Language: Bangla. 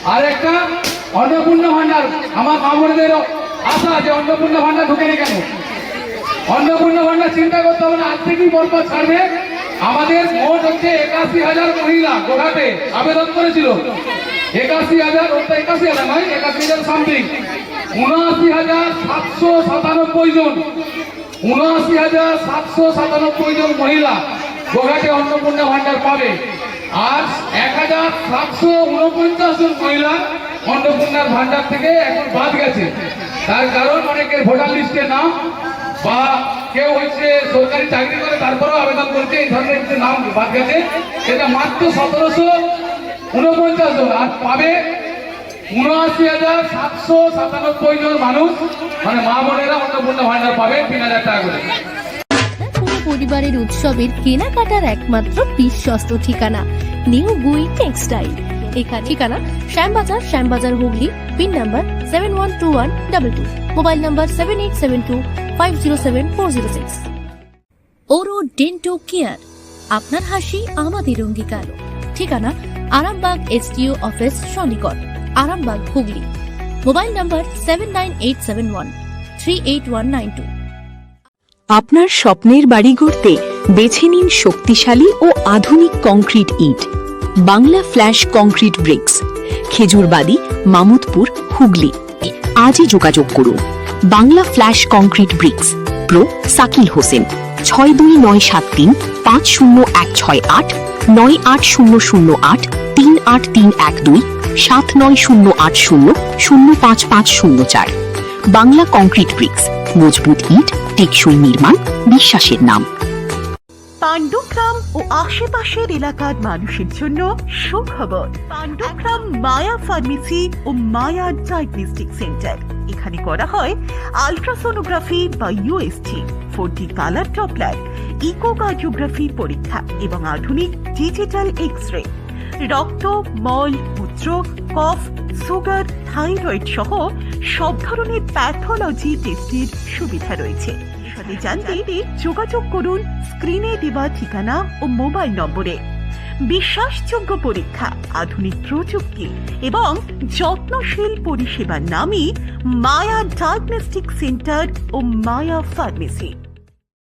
আর একটা অন্নপূর্ণা ভান্ডার, আমার মা বোনদের আশা যে অন্নপূর্ণা ভান্ডার ঢুকেনি কেন? অন্নপূর্ণা ভান্ডার চিন্তা করতে হবে না, আজ থেকেই পরপর ছাড়বে। আমাদের মোট হচ্ছে ৮১,০০০ মহিলা গোঘাটে আবেদন করেছিল। ৮১,০০০ নয়, ৮১,০০০ সামথিং, ৭৯,৭৯৭ জন, ৭৯,৭৯৭ জন মহিলা গোঘাটে অন্নপূর্ণা ভান্ডার পাবে। আর ১,৭৪৯ জন মহিলা অন্নপূর্ণার ভান্ডার থেকে এখন বাদ গেছে। তার কারণ অনেকের ভোটার লিস্টে নাম, বা কেউ হচ্ছে সরকারি চাকরি করে তারপরেও আবেদন করছে, এই ধরনের কিছু নাম বাদ গেছে। সেটা মাত্র ১৭৪৯ জন, আর পাবে ৭৯,৭৯৭ জন মানুষ, মানে মা বোনেরা অন্নপূর্ণা ভান্ডার পাবে ৩,০০০ টাকা করে। পুরো পরিবারের উৎসবের কেনাকাটার একমাত্র বিশ্বস্ত ঠিকানা নিউ গুই টেক্সটাইল। এখানে ঠিকানা Shyambazar Hooghly, pin number 712122, mobile number 7872507406। Oro dento care, আপনার হাসি আমাদের অঙ্গীকার। ঠিকানা আরামবাগ এসটিও অফিস সন্নিকট, আরামবাগ হুগলি, মোবাইল নাম্বার 7987138192। আপনার স্বপ্নের বাড়ি গড়তে বেছে নিন শক্তিশালী ও আধুনিক কংক্রিট ইট, Bangla flash concrete bricks, Khejurbari, Mamudpur, Hooghly. আজই যোগাযোগ করুন। Bangla flash concrete bricks, pro Sakil Hossain, 6297350168, 98008 38312, 790800055504। Bangla concrete bricks, মজবুত ইট, টেকসই নির্মাণ, বিশ্বাসের নাম। পাণ্ডুগ্রাম ও আশেপাশের এলাকার মানুষের জন্য সুখবর। পাণ্ডুগ্রাম মায়া ফার্মেসি ও মায়া ডায়াগনস্টিক সেন্টার। এখানে করা হয় আলট্রাসোনোগ্রাফি বা USG, 4D colour Doppler, echocardiography পরীক্ষা এবং আধুনিক ডিজিটাল এক্স-রে। রক্ত, মল, মূত্র, কফ, সুগার, থাইরয়েড সহ সব ধরনের প্যাথোলজি টেস্টের সুবিধা রয়েছে। জানতে যোগাযোগ করুন স্ক্রিনে দেওয়া ঠিকানা ও মোবাইল নম্বরে। বিশ্বাসযোগ্য পরীক্ষা, আধুনিক প্রযুক্তি এবং যত্নশীল পরিষেবার নামই মায়া ডায়াগনস্টিক সেন্টার ও মায়া ফার্মেসি।